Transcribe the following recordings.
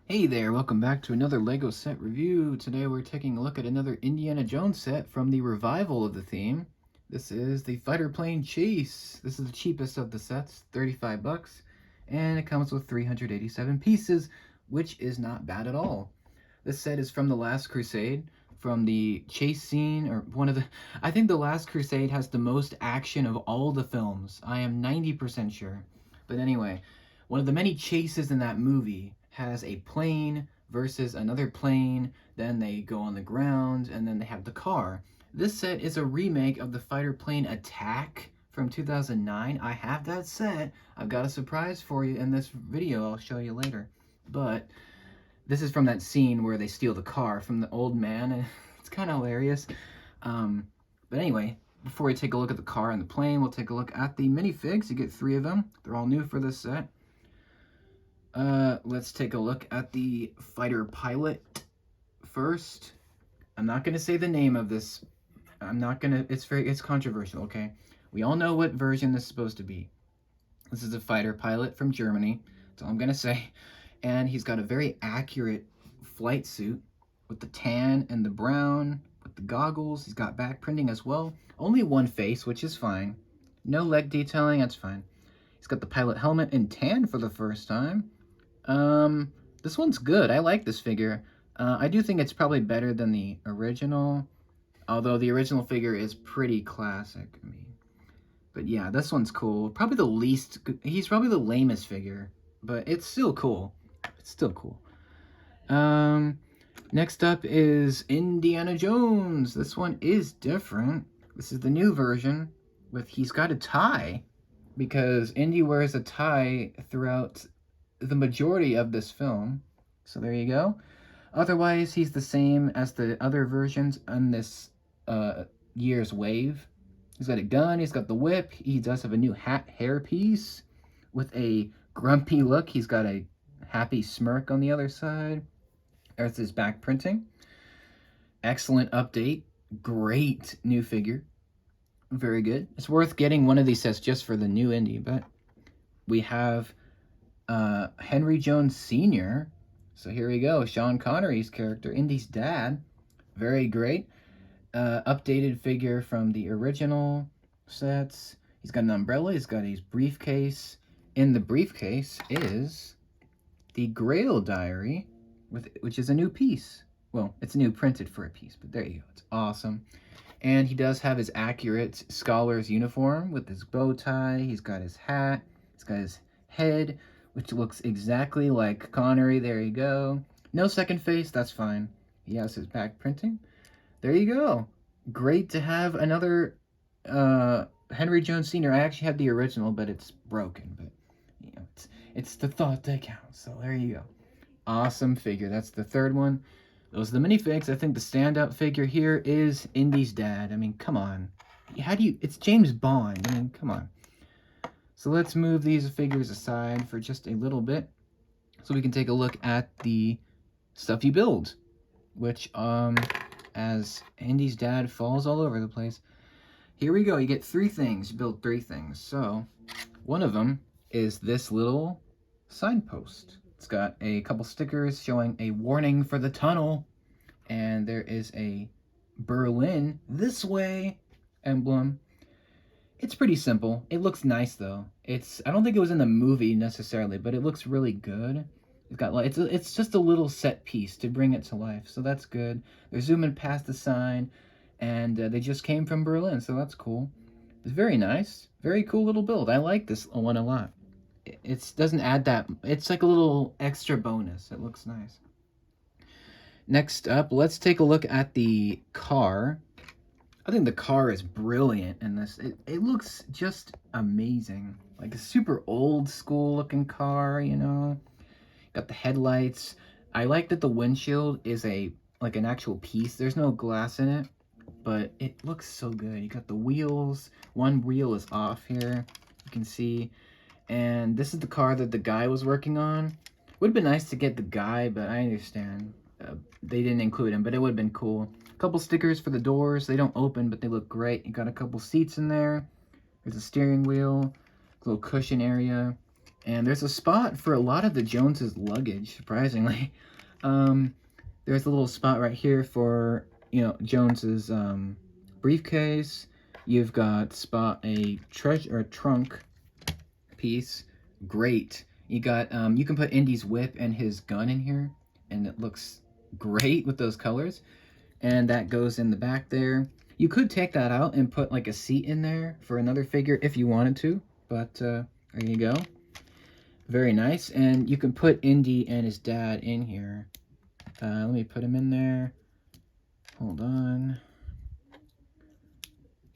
Hey there, welcome back to another LEGO set review. Today we're taking a look at another Indiana Jones set from the revival of the theme. This is the Fighter Plane Chase. This is the cheapest of the sets, 35 bucks, and it comes with 387 pieces, which is not bad at all. This set is from The Last Crusade, from the chase scene, or I think The Last Crusade has the most action of all the films. I am 90% sure. But anyway, one of the many chases in that movie has a plane versus another plane, then they go on the ground, and then they have the car. This set is a remake of the fighter plane Attack from 2009. I have that set. I've got a surprise for you in this video I'll show you later. But this is from that scene where they steal the car from the old man, and it's kind of hilarious. But anyway, before we take a look at the car and the plane, we'll take a look at the minifigs. You get 3 of them. They're all new for this set. Let's take a look at the fighter pilot first. I'm not gonna say the name of this. It's controversial, okay? We all know what version this is supposed to be. This is a fighter pilot from Germany. That's all I'm gonna say. And he's got a very accurate flight suit with the tan and the brown, with the goggles. He's got back printing as well. Only one face, which is fine. No leg detailing, that's fine. He's got the pilot helmet in tan for the first time. This one's good. I like this figure. I do think it's probably better than the original, although the original figure is pretty classic. But yeah, this one's cool. He's probably the lamest figure, but it's still cool. It's still cool. Next up is Indiana Jones. This one is different. This is the new version he's got a tie, because Indy wears a tie throughout the majority of this film. So there you go. Otherwise, he's the same as the other versions on this year's wave. He's got a gun, he's got the whip, he does have a new hair piece with a grumpy look. He's got a happy smirk on the other side. There's his back printing. Excellent update. Great new figure. Very good. It's worth getting one of these sets just for the new Indy, but we have Henry Jones Sr. So here we go. Sean Connery's character, Indy's dad. Very great. Updated figure from the original sets. He's got an umbrella. He's got his briefcase. In the briefcase is the Grail Diary, which is a new piece. Well, it's new printed for a piece, but there you go. It's awesome. And he does have his accurate scholar's uniform with his bow tie. He's got his hat. He's got his head, which looks exactly like Connery. There you go. No second face, that's fine. He has his back printing. There you go. Great to have another Henry Jones Sr. I actually have the original, but it's broken. But you know, it's the thought that counts. So there you go. Awesome figure. That's the third one. Those are the minifigs. I think the standout figure here is Indy's dad. I mean, come on. It's James Bond. I mean, come on. So let's move these figures aside for just a little bit so we can take a look at the stuff you build, which, as Indy's dad falls all over the place. Here we go. You get 3 things. You build 3 things. So one of them is this little signpost. It's got a couple stickers showing a warning for the tunnel, and there is a Berlin this way emblem. It's pretty simple. It looks nice though. I don't think it was in the movie necessarily, but it looks really good. It's just a little set piece to bring it to life, so that's good. They're zooming past the sign, and they just came from Berlin, so that's cool. It's very nice. Very cool little build. I like this one a lot. It doesn't add that. It's like a little extra bonus. It looks nice. Next up, let's take a look at the car. I think the car is brilliant in this. It looks just amazing. Like a super old school looking car, you know. Got the headlights. I like that the windshield is like an actual piece. There's no glass in it, but it looks so good. You got the wheels. One wheel is off here. You can see. And this is the car that the guy was working on. Would have been nice to get the guy, but I understand. They didn't include him, but it would have been cool. A couple stickers for the doors. They don't open, but they look great. You got a couple seats in there. There's a steering wheel, a little cushion area. And there's a spot for a lot of the Joneses' luggage, surprisingly. There's a little spot right here for, you know, Jones's briefcase. You've got a treasure or trunk piece. Great. You got you can put Indy's whip and his gun in here, and it looks great with those colors. And that goes in the back there. You could take that out and put like a seat in there for another figure if you wanted to, but there you go. Very nice. And you can put Indy and his dad in here. Let me put him in there. Hold on.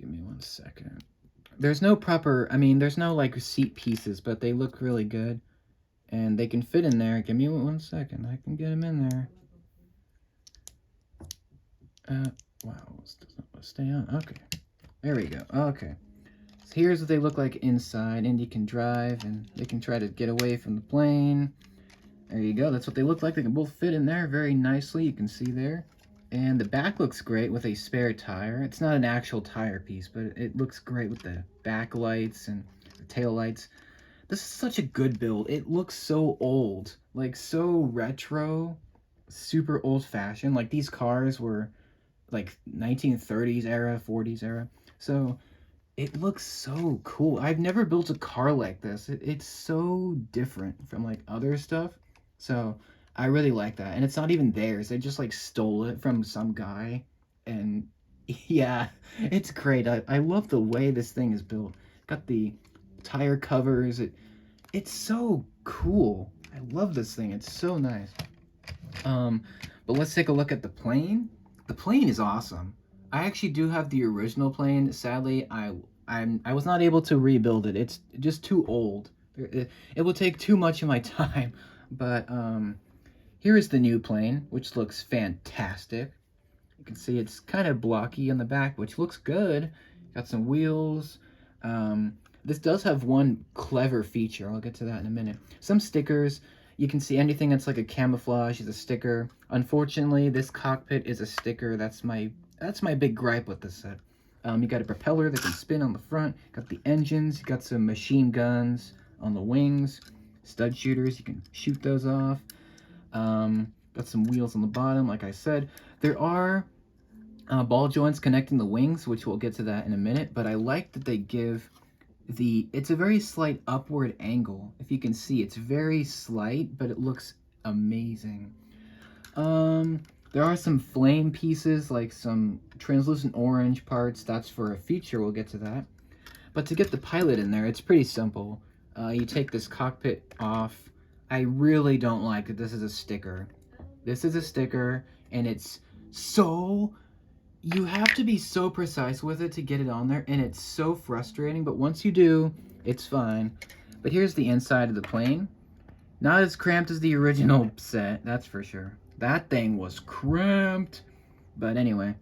Give me 1 second. There's no proper, I mean, there's no like seat pieces, but they look really good. And they can fit in there. Give me 1 second. I can get him in there. Wow, this does not stay on. Okay. There we go. Okay. So here's what they look like inside. Indy can drive, and they can try to get away from the plane. There you go. That's what they look like. They can both fit in there very nicely. You can see there. And the back looks great with a spare tire. It's not an actual tire piece, but it looks great with the back lights and the tail lights. This is such a good build. It looks so old, like so retro, super old-fashioned. Like these cars were like 1930s era, 40s era. So it looks so cool. I've never built a car like this. It's so different from like other stuff. So I really like that. And it's not even theirs. They just like stole it from some guy. And yeah, it's great. I love the way this thing is built. Got the tire covers. It's so cool. I love this thing. It's so nice. But let's take a look at the plane. The plane is awesome. I actually do have the original plane. Sadly, I was not able to rebuild it. It's just too old. It will take too much of my time. But here is the new plane, which looks fantastic. You can see it's kind of blocky on the back, which looks good. Got some wheels. This does have one clever feature. I'll get to that in a minute. Some stickers. You can see anything that's like a camouflage is a sticker. Unfortunately, this cockpit is a sticker. That's my big gripe with this set. You got a propeller that can spin on the front. Got the engines. You got some machine guns on the wings. Stud shooters. You can shoot those off. Got some wheels on the bottom, like I said. There are ball joints connecting the wings, which we'll get to that in a minute. But I like that they give it's a very slight upward angle. If you can see, it's very slight, but it looks amazing. There are some flame pieces, like some translucent orange parts. That's for a feature. We'll get to that. But to get the pilot in there, it's pretty simple. You take this cockpit off. I really don't like that this is a sticker. This is a sticker, and it's so... You have to be so precise with it to get it on there, and it's so frustrating, but once you do, it's fine. But here's the inside of the plane. Not as cramped as the original set, that's for sure. That thing was cramped. But anyway,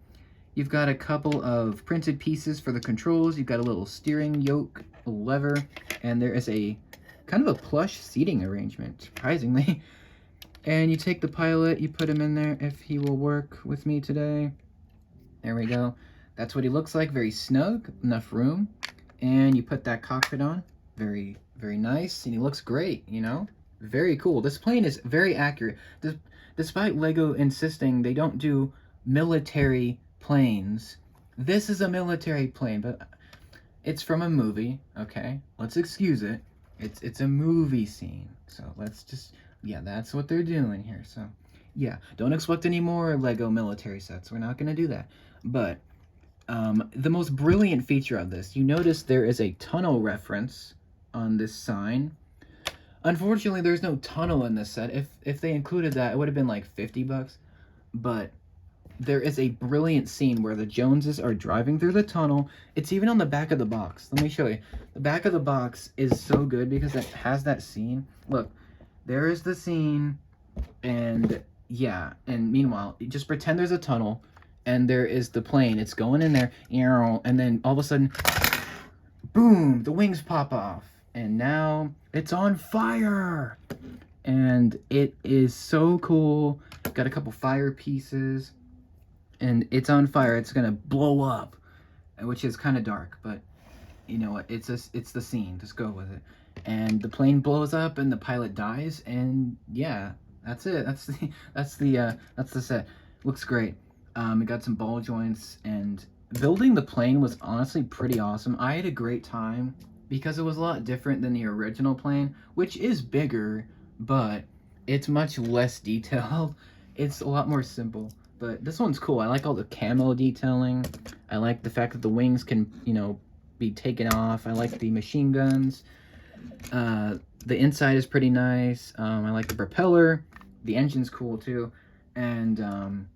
you've got a couple of printed pieces for the controls. You've got a little steering yoke, a lever, and there is a kind of a plush seating arrangement, surprisingly. And you take the pilot, you put him in there if he will work with me today. There we go. That's what he looks like. Very snug, enough room. And you put that cockpit on. Very, very nice. And he looks great, you know? Very cool. This plane is very accurate. Despite LEGO insisting they don't do military planes, this is a military plane, but it's from a movie, okay? Let's excuse it. It's a movie scene. So let's just, yeah, that's what they're doing here. So yeah, don't expect any more LEGO military sets. We're not going to do that. But the most brilliant feature of this, you notice there is a tunnel reference on this sign. Unfortunately, there's no tunnel in this set. If they included that, it would have been like $50. But there is a brilliant scene where the Joneses are driving through the tunnel. It's even on the back of the box. Let me show you. The back of the box is so good because it has that scene. Look, there is the scene, and yeah, and meanwhile, just pretend there's a tunnel, and there is the plane. It's going in there, and then all of a sudden, boom, the wings pop off, and now it's on fire, and it is so cool. Got a couple fire pieces, and it's on fire. It's gonna blow up, which is kind of dark, but you know what? It's the scene. Just go with it. and the plane blows up and the pilot dies, and yeah, that's it. That's the set. Looks great. It got some ball joints, and building the plane was honestly pretty awesome. I had a great time because it was a lot different than the original plane, which is bigger, but it's much less detailed. It's a lot more simple. But this one's cool. I like all the camo detailing. I like the fact that the wings can, be taken off. I like the machine guns. The inside is pretty nice. I like the propeller. The engine's cool too. And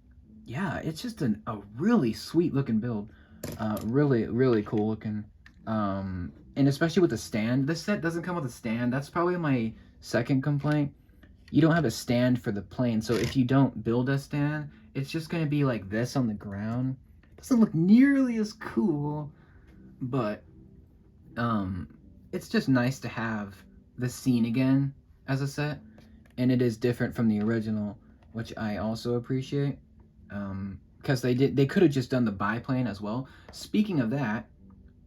yeah, it's just a really sweet looking build. Really, really cool looking. And especially with the stand. This set doesn't come with a stand. That's probably my second complaint. You don't have a stand for the plane. So if you don't build a stand, it's just going to be like this on the ground. Doesn't look nearly as cool, but it's just nice to have the scene again as a set, and it is different from the original, which I also appreciate. Because they could have just done the biplane as well. Speaking of that,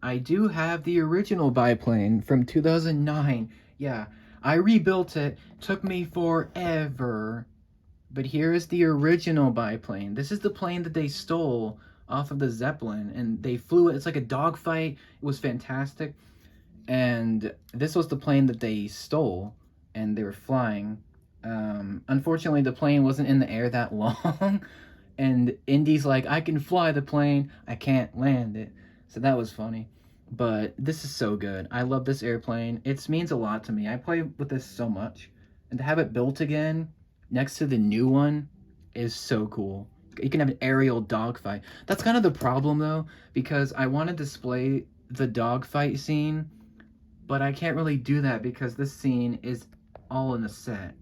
I do have the original biplane from 2009. Yeah, I rebuilt it. Took me forever. But here is the original biplane. This is the plane that they stole off of the Zeppelin, and they flew it. It's like a dogfight. It was fantastic. And this was the plane that they stole, and they were flying. Unfortunately, the plane wasn't in the air that long, and Indy's like, I can fly the plane, I can't land it. So that was funny. But this is so good. I love this airplane. It means a lot to me. I play with this so much. And to have it built again next to the new one is so cool. You can have an aerial dogfight. That's kind of the problem though, because I want to display the dogfight scene, but I can't really do that because this scene is all in the set.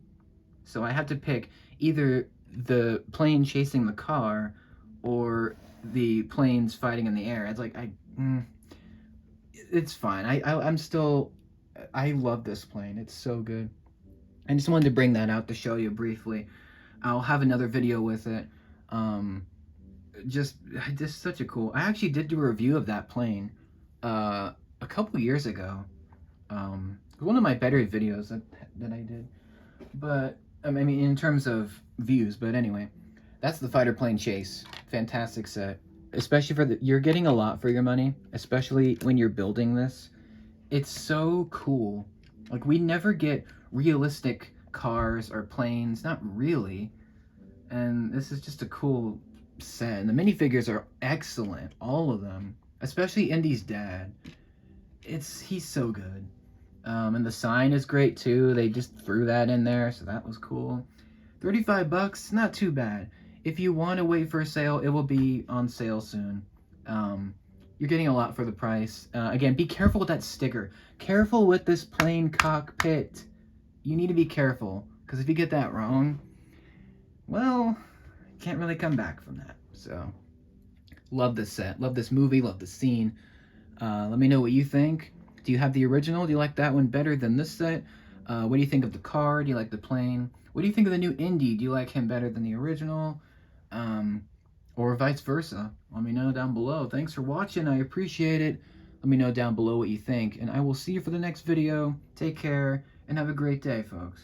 So I have to pick either the plane chasing the car or the planes fighting in the air. It's like, it's fine. I love this plane. It's so good. I just wanted to bring that out to show you briefly. I'll have another video with it. Just such a cool. I actually did do a review of that plane a couple years ago. One of my better videos that I did. But I mean, in terms of views. But anyway, that's the fighter plane chase. fantastic set, especially for you're getting a lot for your money, especially when you're building this. It's so cool. Like, we never get realistic cars or planes, not really. And this is just a cool set. And the minifigures are excellent, all of them. Especially Indy's dad. He's so good. And the sign is great too. They just threw that in there, so that was cool. $35, not too bad. If you want to wait for a sale, it will be on sale soon. You're getting a lot for the price. Again, be careful with that sticker. Careful with this plane cockpit. You need to be careful, because if you get that wrong, well, you can't really come back from that. So, love this set. Love this movie. Love the scene. Let me know what you think. Do you have the original? Do you like that one better than this set? What do you think of the car? Do you like the plane? What do you think of the new Indy? Do you like him better than the original? Or vice versa? Let me know down below. Thanks for watching. I appreciate it. Let me know down below what you think. And I will see you for the next video. Take care and have a great day, folks.